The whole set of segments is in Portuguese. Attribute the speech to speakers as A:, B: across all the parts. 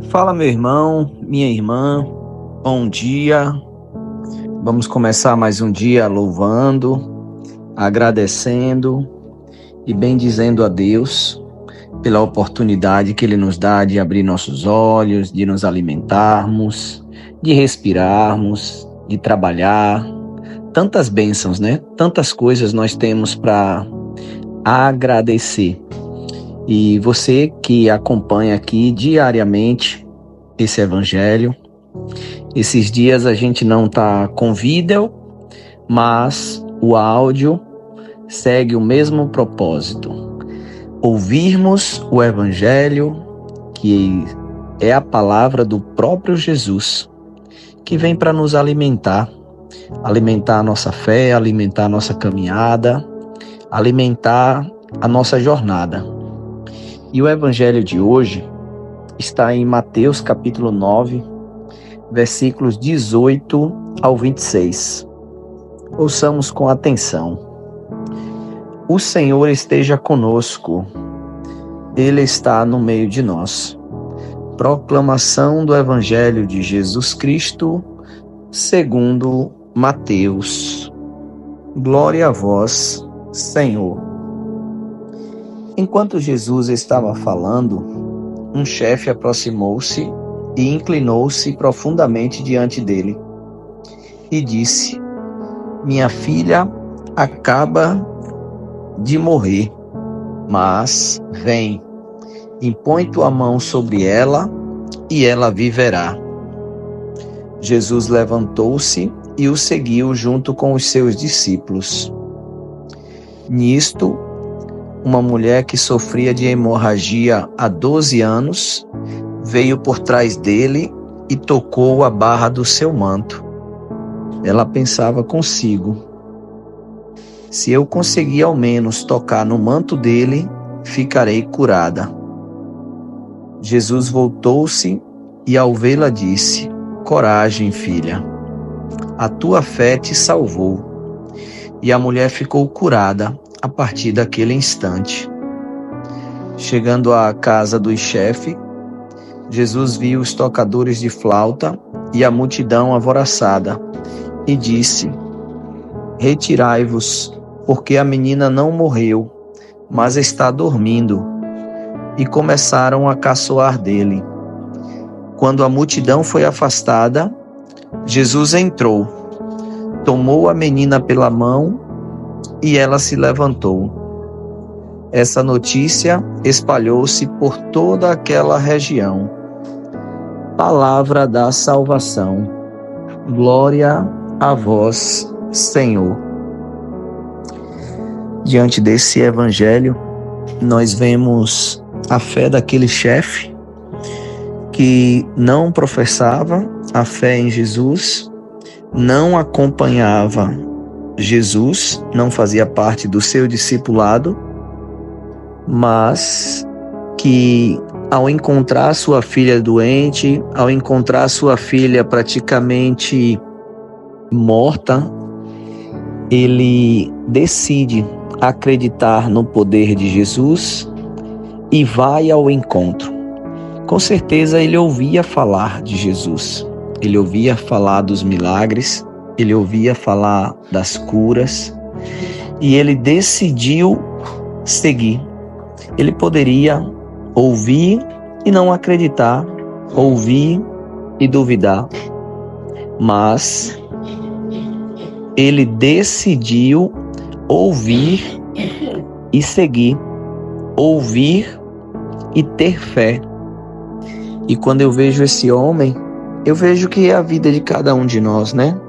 A: Fala, meu irmão, minha irmã, bom dia. Vamos começar mais um dia louvando, agradecendo e bendizendo a Deus pela oportunidade que Ele nos dá de abrir nossos olhos, de nos alimentarmos, de respirarmos, de trabalhar. Tantas bênçãos, né? Tantas coisas nós temos para agradecer. E você que acompanha aqui diariamente esse evangelho, esses dias a gente não está com vídeo, mas o áudio segue o mesmo propósito. Ouvirmos o evangelho, que é a palavra do próprio Jesus, que vem para nos alimentar a nossa fé, alimentar a nossa caminhada, alimentar a nossa jornada. E o evangelho de hoje está em Mateus capítulo 9, versículos 18 ao 26. Ouçamos com atenção. O Senhor esteja conosco. Ele está no meio de nós. Proclamação do Evangelho de Jesus Cristo, segundo Mateus. Glória a vós, Senhor. Enquanto Jesus estava falando, um chefe aproximou-se e inclinou-se profundamente diante dele e disse: Minha filha acaba de morrer, mas vem, impõe tua mão sobre ela e ela viverá. Jesus levantou-se e o seguiu junto com os seus discípulos. Nisto, uma mulher que sofria de hemorragia há 12 anos veio por trás dele e tocou a barra do seu manto. Ela pensava consigo: se eu conseguir ao menos tocar no manto dele, ficarei curada. Jesus voltou-se e ao vê-la disse: Coragem, filha, a tua fé te salvou. E a mulher ficou curada a partir daquele instante. Chegando à casa do chefe, Jesus viu os tocadores de flauta e a multidão alvoroçada e disse: Retirai-vos, porque a menina não morreu, mas está dormindo. E começaram a caçoar dele. Quando a multidão foi afastada, Jesus entrou, tomou a menina pela mão e ela se levantou. Essa notícia espalhou-se por toda aquela região. Palavra da salvação. Glória a vós, Senhor. Diante desse evangelho, nós vemos a fé daquele chefe que não professava a fé em Jesus, não acompanhava Jesus, não fazia parte do seu discipulado, mas que ao encontrar sua filha doente, ao encontrar sua filha praticamente morta, ele decide acreditar no poder de Jesus e vai ao encontro. Com certeza ele ouvia falar de Jesus, ele ouvia falar dos milagres, ele ouvia falar das curas e ele decidiu seguir. Ele poderia ouvir e não acreditar, ouvir e duvidar, mas ele decidiu ouvir e seguir, ouvir e ter fé. E quando eu vejo esse homem, eu vejo que é a vida de cada um de nós, né?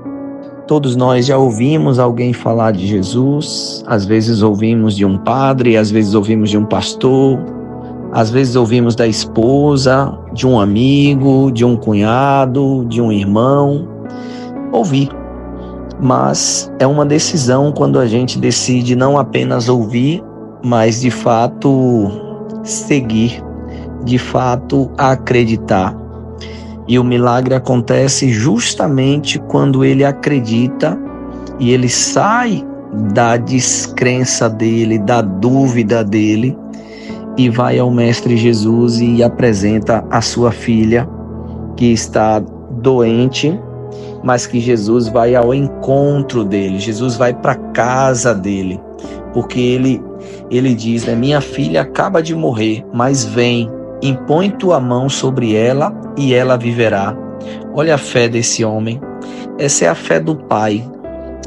A: Todos nós já ouvimos alguém falar de Jesus, às vezes ouvimos de um padre, às vezes ouvimos de um pastor, às vezes ouvimos da esposa, de um amigo, de um cunhado, de um irmão. Ouvir. Mas é uma decisão quando a gente decide não apenas ouvir, mas de fato seguir, de fato acreditar. E o milagre acontece justamente quando ele acredita e ele sai da descrença dele, da dúvida dele e vai ao Mestre Jesus e apresenta a sua filha, que está doente, mas que Jesus vai ao encontro dele, Jesus vai para a casa dele, porque ele diz, né, minha filha acaba de morrer, mas vem, impõe tua mão sobre ela e ela viverá. Olha a fé desse homem, essa é a fé do pai,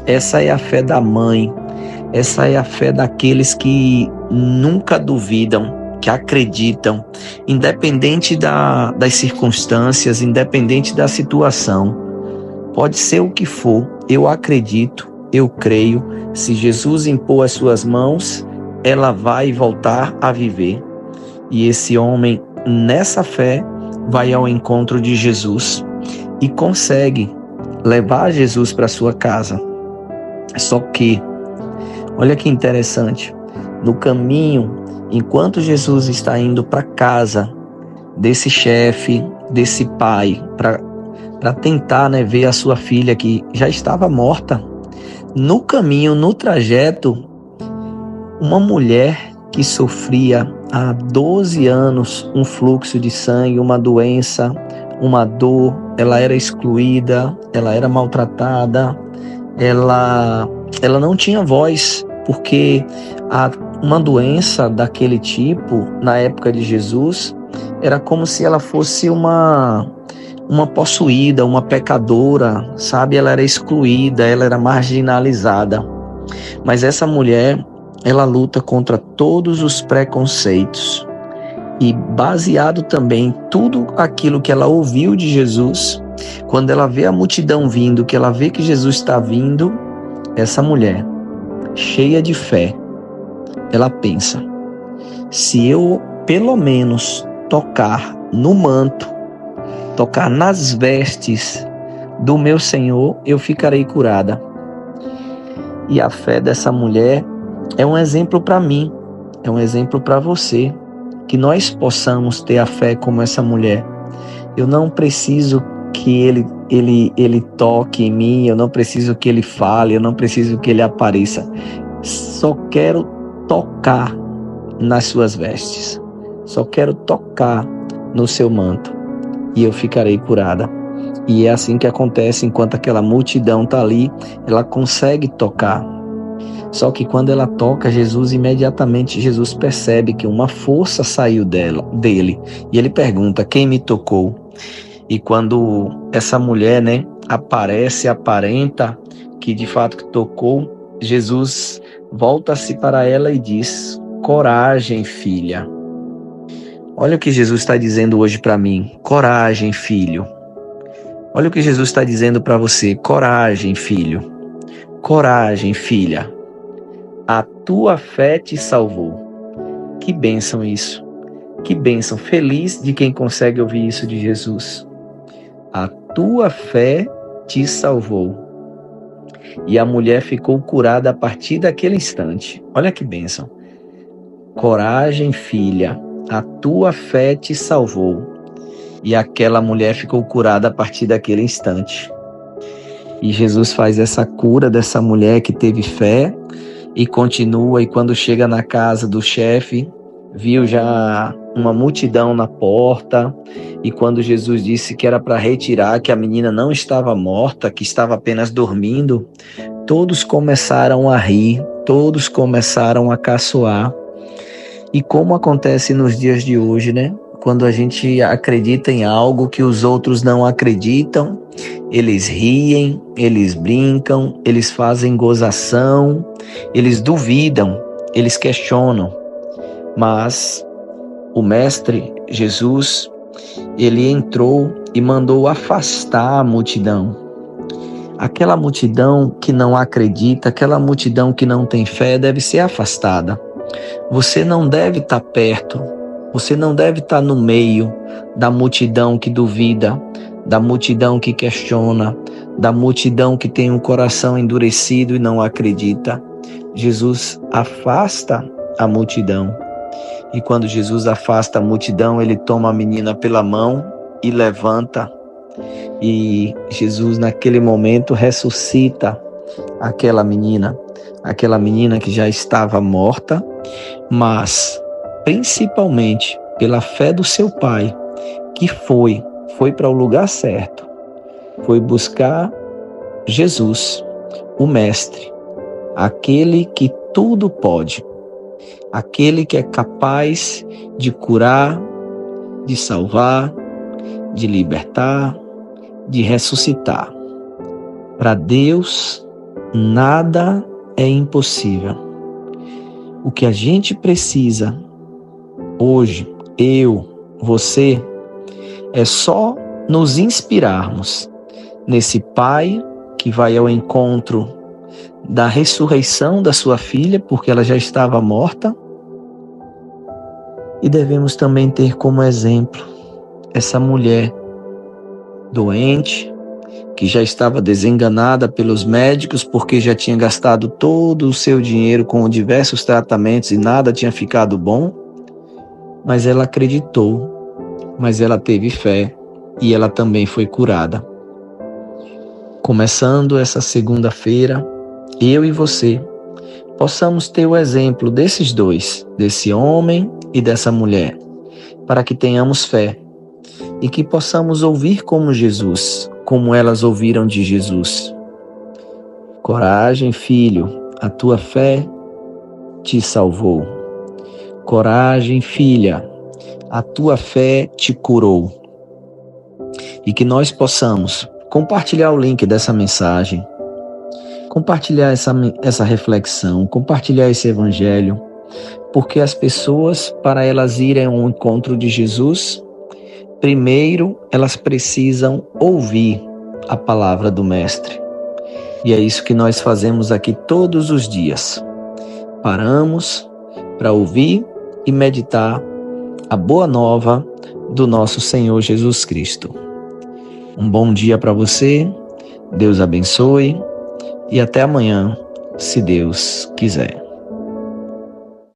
A: essa é a fé da mãe, essa é a fé daqueles que nunca duvidam, que acreditam, independente das circunstâncias, independente da situação. Pode ser o que for, eu acredito, eu creio, se Jesus impor as suas mãos, ela vai voltar a viver. E esse homem, nessa fé, vai ao encontro de Jesus e consegue levar Jesus para sua casa. Só que, olha que interessante, no caminho, enquanto Jesus está indo para casa desse chefe, desse pai, para tentar, né, ver a sua filha que já estava morta, no caminho, no trajeto, uma mulher que sofria há 12 anos um fluxo de sangue, uma doença, uma dor, ela era excluída, ela era maltratada, ela não tinha voz, porque uma doença daquele tipo, na época de Jesus, era como se ela fosse uma possuída, uma pecadora, sabe? Ela era excluída, ela era marginalizada. Mas essa mulher, ela luta contra todos os preconceitos. E baseado também em tudo aquilo que ela ouviu de Jesus, quando ela vê a multidão vindo, que ela vê que Jesus está vindo, essa mulher, cheia de fé, ela pensa, se eu pelo menos tocar no manto, tocar nas vestes do meu Senhor, eu ficarei curada. E a fé dessa mulher é um exemplo para mim, é um exemplo para você, que nós possamos ter a fé como essa mulher. Eu não preciso que ele toque em mim, eu não preciso que ele fale, eu não preciso que ele apareça. Só quero tocar nas suas vestes. Só quero tocar no seu manto e eu ficarei curada. E é assim que acontece, enquanto aquela multidão está ali, ela consegue tocar. Só que quando ela toca, imediatamente Jesus percebe que uma força saiu dele. E ele pergunta, quem me tocou? E quando essa mulher, né, aparenta que de fato que tocou, Jesus volta-se para ela e diz, coragem, filha. Olha o que Jesus está dizendo hoje para mim, coragem, filho. Olha o que Jesus está dizendo para você, coragem, filho. Coragem, filha. A tua fé te salvou. Que bênção isso. Que bênção. Feliz de quem consegue ouvir isso de Jesus. A tua fé te salvou. E a mulher ficou curada a partir daquele instante. Olha que bênção. Coragem, filha. A tua fé te salvou. E aquela mulher ficou curada a partir daquele instante. E Jesus faz essa cura dessa mulher que teve fé e continua. E quando chega na casa do chefe, viu já uma multidão na porta. E quando Jesus disse que era para retirar, que a menina não estava morta, que estava apenas dormindo, todos começaram a rir, todos começaram a caçoar. E como acontece nos dias de hoje, né? Quando a gente acredita em algo que os outros não acreditam, eles riem, eles brincam, eles fazem gozação, eles duvidam, eles questionam. Mas o Mestre Jesus, ele entrou e mandou afastar a multidão. Aquela multidão que não acredita, aquela multidão que não tem fé, deve ser afastada. Você não deve estar perto, você não deve estar no meio da multidão que duvida, da multidão que questiona, da multidão que tem um coração endurecido e não acredita. Jesus afasta a multidão. E quando Jesus afasta a multidão, ele toma a menina pela mão e levanta. E Jesus, naquele momento, ressuscita aquela menina que já estava morta, mas principalmente pela fé do seu pai, que foi para o lugar certo, foi buscar Jesus, o Mestre, aquele que tudo pode, aquele que é capaz de curar, de salvar, de libertar, de ressuscitar. Para Deus, nada é impossível. O que a gente precisa hoje, eu, você, é só nos inspirarmos nesse Pai que vai ao encontro da ressurreição da sua filha, porque ela já estava morta, e devemos também ter como exemplo essa mulher doente, que já estava desenganada pelos médicos porque já tinha gastado todo o seu dinheiro com diversos tratamentos e nada tinha ficado bom, mas ela acreditou, mas ela teve fé e ela também foi curada. Começando essa segunda-feira, eu e você possamos ter o exemplo desses dois, desse homem e dessa mulher, para que tenhamos fé e que possamos ouvir como Jesus, como elas ouviram de Jesus. Coragem, filho, a tua fé te salvou. Coragem, filha, a tua fé te curou. E que nós possamos compartilhar o link dessa mensagem, compartilhar essa reflexão, compartilhar esse evangelho, porque as pessoas, para elas irem ao encontro de Jesus, primeiro elas precisam ouvir a palavra do Mestre. E é isso que nós fazemos aqui todos os dias. Paramos para ouvir e meditar a boa nova do nosso Senhor Jesus Cristo. Um bom dia para você, Deus abençoe e até amanhã, se Deus quiser.